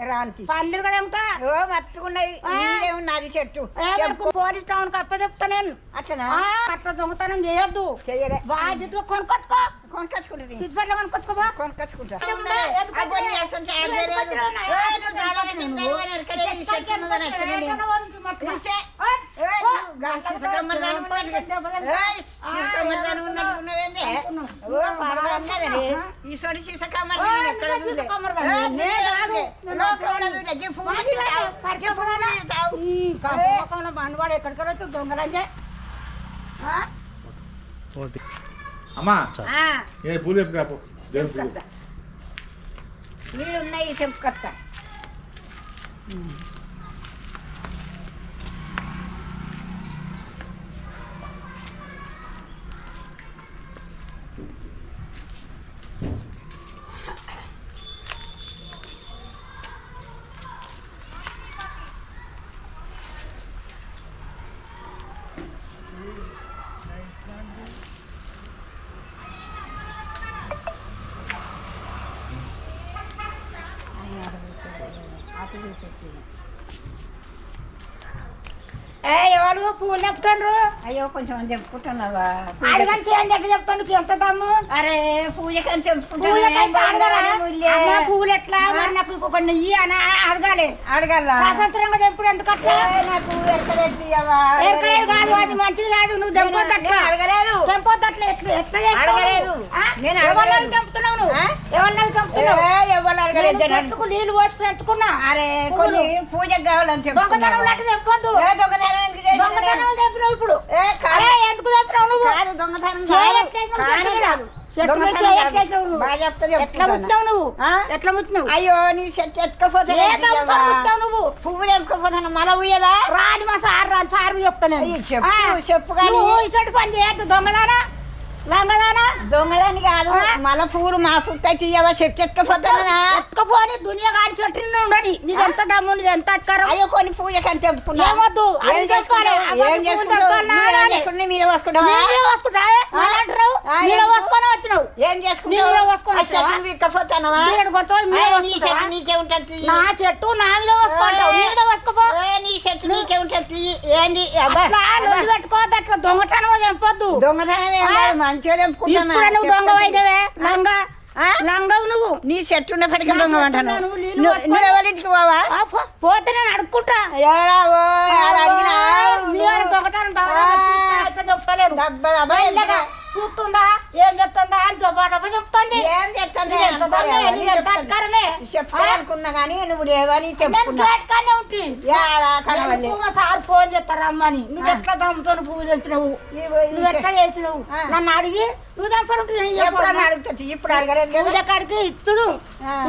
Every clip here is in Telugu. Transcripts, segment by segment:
రాంతి పల్లెలు కూడా ఏమిటా మత్తుకున్నాయి ఉన్నది చెట్టు పోలీస్ టౌన్ అప్ప చెప్తా నేను అట్లా అట్లా దొంగతనం చేయొద్దు చెయ్యలే బాధ్యతగా కొనుక్కొచ్చుకో కొనుకొచ్చుకుంటుంది సిద్ధిపట్ల కొనుక్కొచ్చుకోబా కొనుకొచ్చుకుంటా ఈ సొడి సీస కమ్మర్ ఎక్కడ బంధువాడు ఎక్కడికి వచ్చి దొంగలంజే అమ్మా పూలు చెప్పు నీళ్ళు ఉన్నాయి చెప్పుకొస్తా ఎవరు పూలు చెప్తాను అయ్యో కొంచెం చెప్పుకుంటున్నావా అడగని చేయండి ఎట్లా చెప్తాను ఎంత దమ్ము అరే పూజకని పూలు ఎట్లా మరి నాకు కొన్ని ఇయ్యి అని అడగాలి అడగాల స్వతంత్రంగా తెంపుడు ఎందుకు అట్లా నాకు ఎరకలేదు కాదు అది మంచిది కాదు నువ్వు తెంపొద్దు అట్లా అడగలేదు తెంపొద్దు అట్లా ఎట్లా ఎట్లా అడగలేదు నేను ఎవరిని తెంపుతున్నావు నువ్వు ఎవరిని తెంపుతున్నావు ఎవరు అడగలేదు నీళ్ళు పోసి పెంచుకున్నా అరే కొన్ని పూజకు కావాలని దొంగతనం లాంటి తెంపొద్దు దొంగతనం తెంపినావు ఇప్పుడు ఎందుకు తెంపినావు నువ్వు దొంగతనం ఎట్లా ముట్టినావు నువ్వు ఎట్లా ముట్టినావు అయ్యో నీ చెట్టు ఎత్తుకపోతే నువ్వు పువ్వులు ఎత్తుకపోతాను మన ఉయ్యదా రాని మా సారు చెప్తాను చెప్పు కానీ ఇసటి పని చేయద్దు దొంగదానా లంగదానా దొంగదాని కాదు మళ్ళా పూలు మా పుట్ట తీయవా చెట్టు ఎత్తుకపోతానా ఎత్తుకపోని దునియా గాడి చెట్టు ఉండని నీకు ఎంత దమ్ము నీకు ఎంత అధికారం అయ్యో కొన్ని పూజకని తెంపుకున్నా ఏమొద్దు ఏం చేసుకుంటా మీద పోసుకుంటావా ఏం చేసుకుంటావు విక్కపోతానవా నీకే ఉంటుంది నా చెట్టు నా మీద పోసుకుంటావు మీద పోసుకోపో నీ చెట్టు నీకే ఉంటుంది ఏంది పెట్టుకోవద్దు అట్లా దొంగతనం తెంపొద్దు దొంగతనం మంచిగా తెంపుకుంటున్నా నువ్వు దొంగ అయితే లంగా లంగవు నువ్వు నీ చెట్టు ఉన్నప్పటికీ దొంగ అంటాను నువ్వు ఎవరింటికి పోవా పోతే నేను అడుక్కుంటా అడిగినా దొంగతనం చెప్తలేదు చూస్తుందా ఏం చెప్తుందా అని చెప్తుంది ఏం చెప్తాను చెప్తానుకున్నా కానీ నువ్వు లేవని చెప్పుకున్నానే ఉంటుంది సార్ ఫోన్ చేస్తారమ్మని నువ్వు ఎట్లా దమ్ముతో పువ్వు తెంపినవు నువ్వు ఎట్లా చేసినావు నన్ను అడిగి నువ్వు ఎప్పుడన్నా అడుగుతుంది ఇప్పుడు అడగలేదు పూజ కాడికి ఇచ్చుడు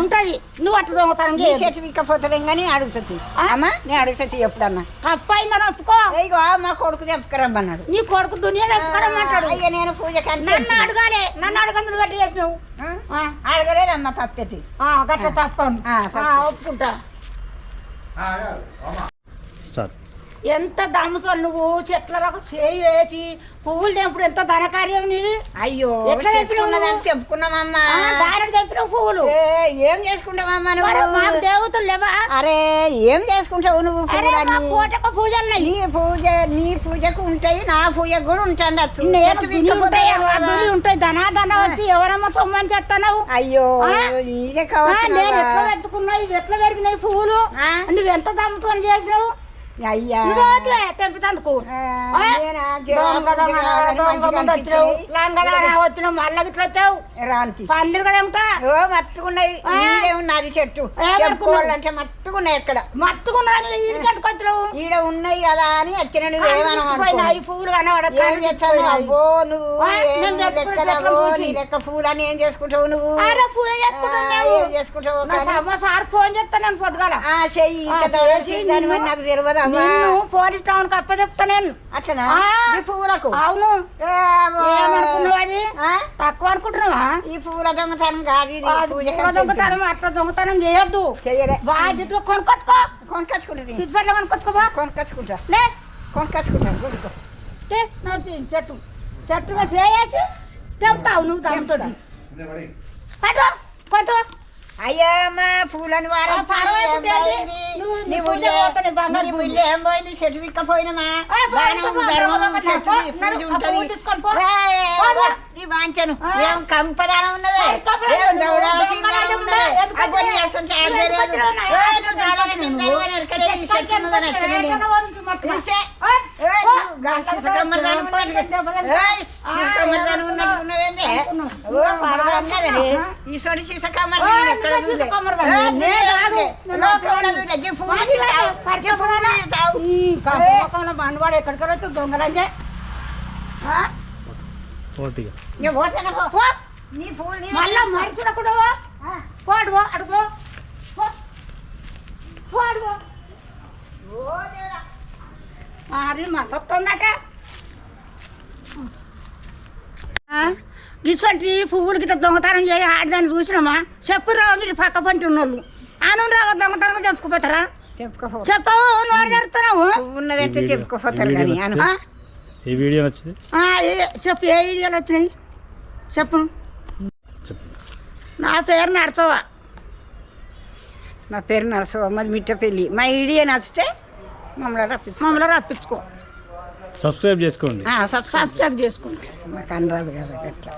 ఉంటది నువ్వు అట్లా దొంగతనం చెట్టు విక్కపోతాం కానీ అడుగుతుంది అమ్మా నేను అడుగుతుంది ఎప్పుడన్నా తప్పైందని ఒప్పుకో ఇగో మా కొడుకు చెప్పుకరమ్మన్నాడు నీ కొడుకు దునియా చెప్పుకరమ్మంటాడు అయ్యా నేను పూజ నన్ను అడగాలి నన్ను అడగందు నువ్వు ఎట్లా చేసినావు అడగలేదమ్మా తప్పేది గట్ల తప్పను ఒప్పుకుంటా ఎంత దమ్ముతో నువ్వు చెట్లకు చేయి వేసి పువ్వులు తెంపుడు ఎంత ధనకార్యం నీది అయ్యో ఎట్లా చెప్పుకున్నామమ్మా దాని తెంపిన పువ్వులు ఏం చేసుకుంటావమ్మా నువ్వు మాకు దేవతలు లేవా అరే ఏం చేసుకుంటావు నువ్వు పూటకు పూజలు నీ పూజకు ఉంటాయి నా పూజకు కూడా ఉంటాయి ఉంటాయి ధనా వచ్చి ఎవరమ్మా సొమ్మని చేస్తావు అయ్యో నేను ఎట్లా పెట్టుకున్నావు ఇవి ఎట్లా పెరిగినాయి పువ్వులు నువ్వు ఎంత దమ్ముతో చేసినావు అయ్యా తెంపుతందుకు వచ్చినావు మళ్ళీ ఇట్లా వచ్చావు రాంతి పల్లెలు కూడా ఏమిటా మత్తుకున్నాయి ఉన్నది చెట్టు అంటే మత్తుకున్నాయి ఎక్కడ మత్తుకున్నాను ఈడికి వచ్చినావు ఈడ ఉన్నాయి కదా అని వచ్చిన ఈ పువ్వులు కనబడతావు అబ్బో నువ్వు లెక్క పూలు అని ఏం చేసుకుంటావు నువ్వు ఏం చేసుకుంటావు సార్ ఫోన్ చేస్తా నేను పొద్దుగాల చెయ్యి నాకు తెలియదు పోలీస్ టౌన్ కి అప్ప చెప్తా నేను అట్లా పువ్వులకు అవును ఏమనుకున్నావు అది తక్కువ అనుకుంటున్నావా ఈ పువ్వుల దొంగతనం కాదు దొంగతనం అట్లా దొంగతనం చేయొద్దు బాధ్యతగా కొనుక్కొచ్చుకుంటుంది సిద్ధిపట్ల కొనుక్కొచ్చుకోబా కొనుక్కొచ్చుకుంటా కొనుక్కొచ్చుకుంటా చెట్టు చెట్టుగా చేయచ్చు చెప్తావు నువ్వు దాంతో కొంచెం అయ్యమ్మ పూలని వారం ఆ పరవై పుట్టేది. నీ పూజ పోతుంది, బంగారు పూజ. ఏం పోయింది చెట్టు విక్కపోయినమా ఏ, పో, పో, ధర్మం పో, చెట్టు పో, పూజ నడు, ఆ ఉంటది పువ్వు తీసుకొని పో. ఏయ్, పో. నీ వాంచను ఆ. ఏం కంపదానం ఉన్నదే కంపదానం ఏం ఉన్నది. దౌడాల దొంగ సింగారం రాజ్యం ఉన్నదే ఉన్నది. ఎందుకు అబ్బో నీ వచ్చినావు? అసలు నువ్వు ఆడలేదు. ఎందుకు వచ్చినావు నా? ఏయ్, నువ్వు దౌడాల సింగారం అని ఎరకలే, ఈ చెట్టు ఉన్నదని ఎక్కడ ఉంది? చూసే. ఏయ్, నువ్వు గా సీసకమ్మరిదాని ఉన్నట్టు. ఏయ్, సీసకమ్మరిదాని ఉన్నట్టు ఉన్నదేంది? ఓ, పాడదా అన్నదని. ఈ సొడి సీసకమ్మరిదాని నేను ఎక్కడ చూడలే. సీసకమ్మరిదాని. ఏయ్, నేను నేను కాదు. చూడలే. లోకంలో చూడలే. ఈ పువ్వులు తీస్తావు. ఈ పువ్వులు తీస్తావు. మనవాడు ఎక్కడికి వచ్చి దొంగలంజే పోటీగా ఇక పోతాను పో. పో. నీ పువ్వులు నీ మళ్ళా మరిచినప్పుడు పోడు అడుగు పోడు ఓ దేవుడా. మరి మళ్ళీ వస్తుందట ఇటువంటి పువ్వులు గిట్ట దొంగతనం చేసి ఆడదాన్ని చూసినామా చెప్పు రావు మీరు పక్క పంటి ఉన్నోళ్ళు ఆను రావు దొంగతనం చెప్పుకుపోతారా చెప్పుకోపో. చెప్పవు నువ్వు జరుగుతున్నావు పువ్వు ఉన్నదంటే చెప్పుకోపోతారు కానీ అను. ఈ వీడియో నచ్చింది చెప్పు ఏ వీడియోలు వచ్చినాయి చెప్పు చెప్పు. నా పేరు నరసవ నా పేరు నరసమ్మ మిట్టపల్లి. మా ఈడియో నచ్చితే మమ్మల్ని రప్పించుకో. సబ్స్క్రైబ్ చేసుకోండి సబ్స్క్రైబ్ చేసుకోండి. సబ్స్క్రైబ్ చేసుకోండి మాకు అనరాదు కదా గట్లా.